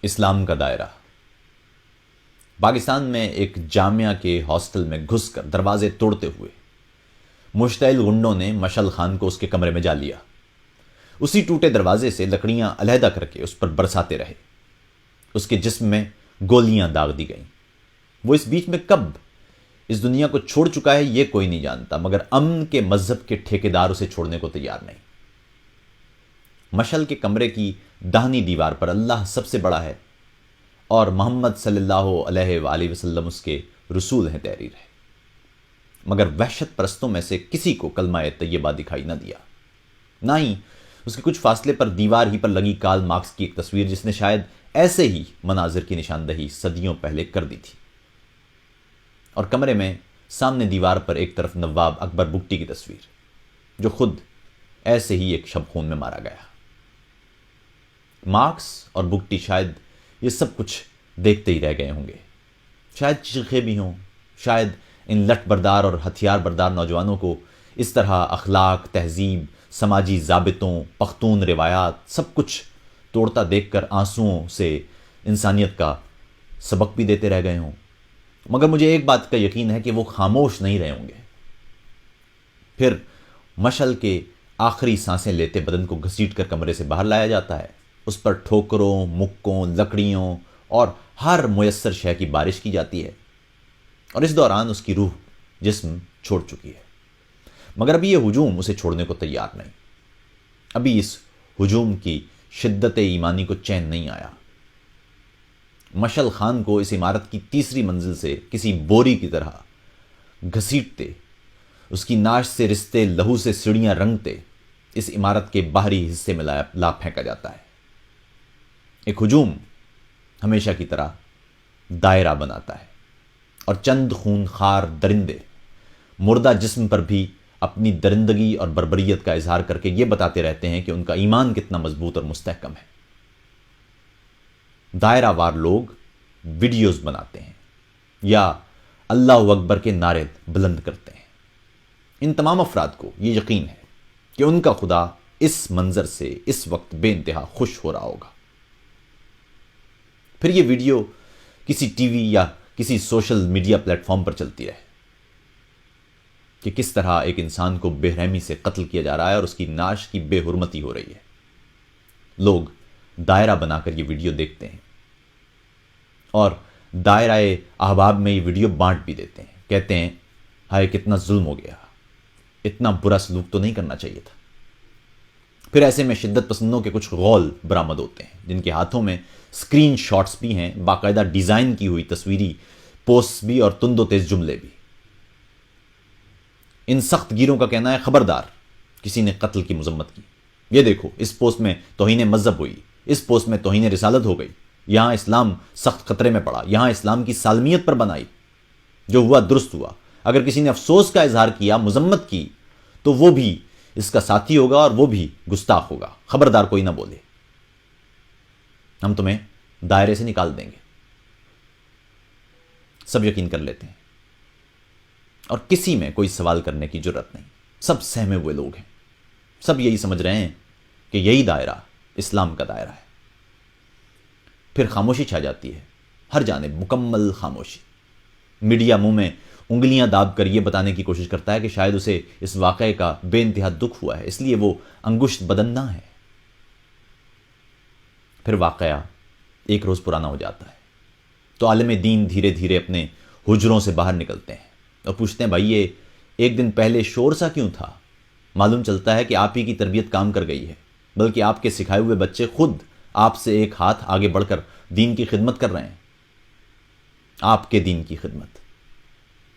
اسلام کا دائرہ۔ پاکستان میں ایک جامعہ کے ہاسٹل میں گھس کر دروازے توڑتے ہوئے مشتعل غنڈوں نے مشعل خان کو اس کے کمرے میں جا لیا۔ اسی ٹوٹے دروازے سے لکڑیاں علیحدہ کر کے اس پر برساتے رہے۔ اس کے جسم میں گولیاں داغ دی گئیں۔ وہ اس بیچ میں کب اس دنیا کو چھوڑ چکا ہے یہ کوئی نہیں جانتا، مگر امن کے مذہب کے ٹھیکیدار اسے چھوڑنے کو تیار نہیں۔ مشعل کے کمرے کی داہنی دیوار پر اللہ سب سے بڑا ہے اور محمد صلی اللہ علیہ وآلہ وسلم اس کے رسول ہیں تحریر ہے، مگر وحشت پرستوں میں سے کسی کو کلمہ طیبہ دکھائی نہ دیا، نہ ہی اس کے کچھ فاصلے پر دیوار ہی پر لگی کارل مارکس کی ایک تصویر جس نے شاید ایسے ہی مناظر کی نشاندہی صدیوں پہلے کر دی تھی۔ اور کمرے میں سامنے دیوار پر ایک طرف نواب اکبر بگٹی کی تصویر جو خود ایسے ہی ایک شب خون میں مارا گیا۔ مارکس اور بگٹی شاید یہ سب کچھ دیکھتے ہی رہ گئے ہوں گے، شاید چیخے بھی ہوں، شاید ان لٹ بردار اور ہتھیار بردار نوجوانوں کو اس طرح اخلاق، تہذیب، سماجی ضابطوں، پختون روایات سب کچھ توڑتا دیکھ کر آنسوؤں سے انسانیت کا سبق بھی دیتے رہ گئے ہوں، مگر مجھے ایک بات کا یقین ہے کہ وہ خاموش نہیں رہے ہوں گے۔ پھر مشعل کے آخری سانسیں لیتے بدن کو گھسیٹ کر کمرے سے باہر لایا جاتا ہے، اس پر ٹھوکروں، مکوں، لکڑیوں اور ہر میسر شے کی بارش کی جاتی ہے، اور اس دوران اس کی روح جسم چھوڑ چکی ہے، مگر ابھی یہ ہجوم اسے چھوڑنے کو تیار نہیں۔ ابھی اس ہجوم کی شدت ایمانی کو چین نہیں آیا۔ مشعل خان کو اس عمارت کی تیسری منزل سے کسی بوری کی طرح گھسیٹتے، اس کی ناش سے رستے لہو سے سیڑھیاں رنگتے اس عمارت کے باہری حصے میں لا پھینکا جاتا ہے۔ ایک ہجوم ہمیشہ کی طرح دائرہ بناتا ہے اور چند خون خار درندے مردہ جسم پر بھی اپنی درندگی اور بربریت کا اظہار کر کے یہ بتاتے رہتے ہیں کہ ان کا ایمان کتنا مضبوط اور مستحکم ہے۔ دائرہ وار لوگ ویڈیوز بناتے ہیں یا اللہ اکبر کے نعرے بلند کرتے ہیں۔ ان تمام افراد کو یہ یقین ہے کہ ان کا خدا اس منظر سے اس وقت بے انتہا خوش ہو رہا ہوگا۔ پھر یہ ویڈیو کسی ٹی وی یا کسی سوشل میڈیا پلیٹ فارم پر چلتی رہے کہ کس طرح ایک انسان کو بے رحمی سے قتل کیا جا رہا ہے اور اس کی ناش کی بے حرمتی ہو رہی ہے۔ لوگ دائرہ بنا کر یہ ویڈیو دیکھتے ہیں اور دائرہ احباب میں یہ ویڈیو بانٹ بھی دیتے ہیں، کہتے ہیں ہائے کتنا ظلم ہو گیا، اتنا برا سلوک تو نہیں کرنا چاہیے تھا۔ پھر ایسے میں شدت پسندوں کے کچھ غول برآمد ہوتے ہیں جن کے ہاتھوں میں اسکرین شاٹس بھی ہیں، باقاعدہ ڈیزائن کی ہوئی تصویری پوسٹ بھی اور تند و تیز جملے بھی۔ ان سخت گیروں کا کہنا ہے خبردار کسی نے قتل کی مذمت کی، یہ دیکھو اس پوسٹ میں توہین مذہب ہوئی، اس پوسٹ میں توہین رسالت ہو گئی، یہاں اسلام سخت خطرے میں پڑا، یہاں اسلام کی سالمیت پر بنائی، جو ہوا درست ہوا۔ اگر کسی نے افسوس کا اظہار کیا، مذمت کی، تو وہ بھی اس کا ساتھی ہوگا اور وہ بھی گستاخ ہوگا، خبردار کوئی نہ بولے، ہم تمہیں دائرے سے نکال دیں گے۔ سب یقین کر لیتے ہیں اور کسی میں کوئی سوال کرنے کی جرت نہیں، سب سہمے ہوئے لوگ ہیں، سب یہی سمجھ رہے ہیں کہ یہی دائرہ اسلام کا دائرہ ہے۔ پھر خاموشی چھا جاتی ہے، ہر جانب مکمل خاموشی۔ میڈیا منہ میں انگلیاں داب کر یہ بتانے کی کوشش کرتا ہے کہ شاید اسے اس واقعے کا بے انتہا دکھ ہوا ہے، اس لیے وہ انگشت بدن نہ ہے۔ پھر واقعہ ایک روز پرانا ہو جاتا ہے تو عالم دین دھیرے دھیرے اپنے حجروں سے باہر نکلتے ہیں اور پوچھتے ہیں بھائی یہ ایک دن پہلے شور سا کیوں تھا؟ معلوم چلتا ہے کہ آپ ہی کی تربیت کام کر گئی ہے، بلکہ آپ کے سکھائے ہوئے بچے خود آپ سے ایک ہاتھ آگے بڑھ کر دین کی خدمت کر رہے ہیں، آپ کے دین کی خدمت۔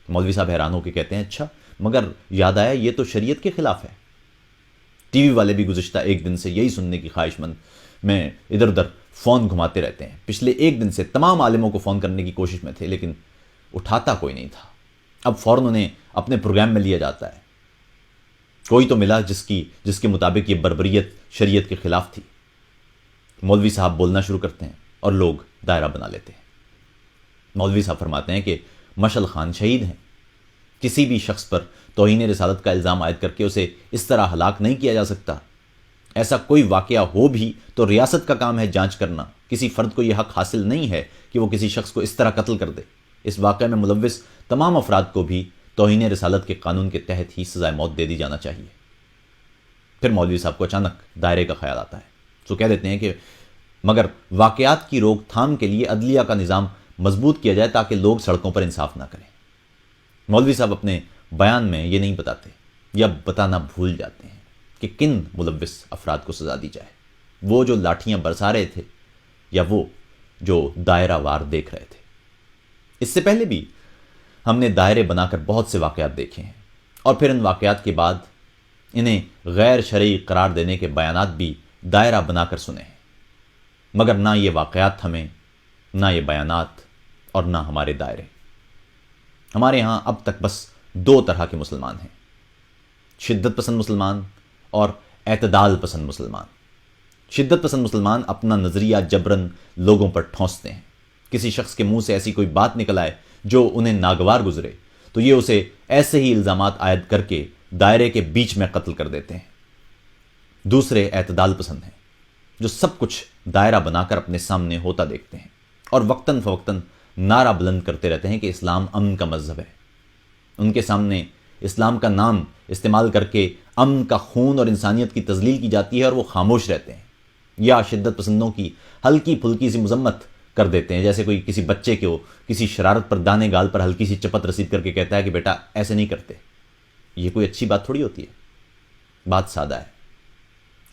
مولوی صاحب حیران ہو کے کہتے ہیں اچھا، مگر یاد آیا یہ تو شریعت کے خلاف ہے۔ ٹی وی والے بھی گزشتہ ایک دن سے یہی سننے کی خواہش مند میں ادھر ادھر فون گھماتے رہتے ہیں، پچھلے ایک دن سے تمام عالموں کو فون کرنے کی کوشش میں تھے لیکن اٹھاتا کوئی نہیں تھا، اب فوراً انہیں اپنے پروگرام میں لیا جاتا ہے۔ کوئی تو ملا جس کے مطابق یہ بربریت شریعت کے خلاف تھی۔ مولوی صاحب بولنا شروع کرتے ہیں اور لوگ دائرہ بنا لیتے ہیں۔ مولوی صاحب فرماتے ہیں کہ مشعل خان شہید ہیں، کسی بھی شخص پر توہین رسالت کا الزام عائد کر کے اسے اس طرح ہلاک نہیں کیا جا سکتا، ایسا کوئی واقعہ ہو بھی تو ریاست کا کام ہے جانچ کرنا، کسی فرد کو یہ حق حاصل نہیں ہے کہ وہ کسی شخص کو اس طرح قتل کر دے۔ اس واقعے میں ملوث تمام افراد کو بھی توہین رسالت کے قانون کے تحت ہی سزائے موت دے دی جانا چاہیے۔ پھر مولوی صاحب کو اچانک دائرے کا خیال آتا ہے، تو کہہ دیتے ہیں کہ مگر واقعات کی روک تھام کے لیے عدلیہ کا نظام مضبوط کیا جائے تاکہ لوگ سڑکوں پر انصاف نہ کریں۔ مولوی صاحب اپنے بیان میں یہ نہیں بتاتے یا بتانا بھول جاتے ہیں کہ کن ملوث افراد کو سزا دی جائے، وہ جو لاٹھیاں برسا رہے تھے یا وہ جو دائرہ وار دیکھ رہے تھے۔ اس سے پہلے بھی ہم نے دائرے بنا کر بہت سے واقعات دیکھے ہیں، اور پھر ان واقعات کے بعد انہیں غیر شرعی قرار دینے کے بیانات بھی دائرہ بنا کر سنے ہیں، مگر نہ یہ واقعات تھمیں، نہ یہ بیانات، اور نہ ہمارے دائرے۔ ہمارے ہاں اب تک بس دو طرح کے مسلمان ہیں، شدت پسند مسلمان اور اعتدال پسند مسلمان۔ شدت پسند مسلمان اپنا نظریہ جبرن لوگوں پر ٹھونستے ہیں۔ کسی شخص کے منہ سے ایسی کوئی بات نکل آئے جو انہیں ناگوار گزرے تو یہ اسے ایسے ہی الزامات عائد کر کے دائرے کے بیچ میں قتل کر دیتے ہیں۔ دوسرے اعتدال پسند ہیں، جو سب کچھ دائرہ بنا کر اپنے سامنے ہوتا دیکھتے ہیں اور وقتاً فوقتاً نعرہ بلند کرتے رہتے ہیں کہ اسلام امن کا مذہب ہے۔ ان کے سامنے اسلام کا نام استعمال کر کے امن کا خون اور انسانیت کی تذلیل کی جاتی ہے اور وہ خاموش رہتے ہیں، یا شدت پسندوں کی ہلکی پھلکی سی مذمت کر دیتے ہیں، جیسے کوئی کسی بچے کو کسی شرارت پر دانے گال پر ہلکی سی چپت رسید کر کے کہتا ہے کہ بیٹا ایسے نہیں کرتے۔ یہ کوئی اچھی بات تھوڑی ہوتی ہے، بات سادہ ہے۔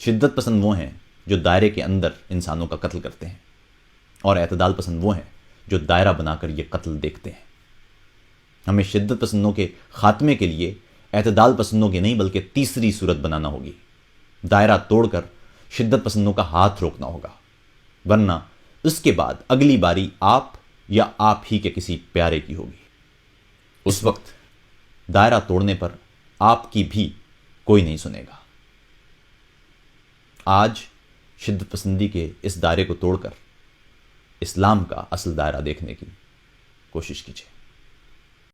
شدت پسند وہ ہیں جو دائرے کے اندر انسانوں کا قتل کرتے ہیں، اور اعتدال پسند وہ ہیں جو دائرہ بنا کر یہ قتل دیکھتے ہیں۔ ہمیں شدت پسندوں کے خاتمے کے لیے اعتدال پسندوں کی نہیں بلکہ تیسری صورت بنانا ہوگی۔ دائرہ توڑ کر شدت پسندوں کا ہاتھ روکنا ہوگا، ورنہ اس کے بعد اگلی باری آپ یا آپ ہی کے کسی پیارے کی ہوگی۔ اس وقت دائرہ توڑنے پر آپ کی بھی کوئی نہیں سنے گا۔ آج شدت پسندی کے اس دائرے کو توڑ کر اسلام کا اصل دائرہ دیکھنے کی کوشش کیجیے۔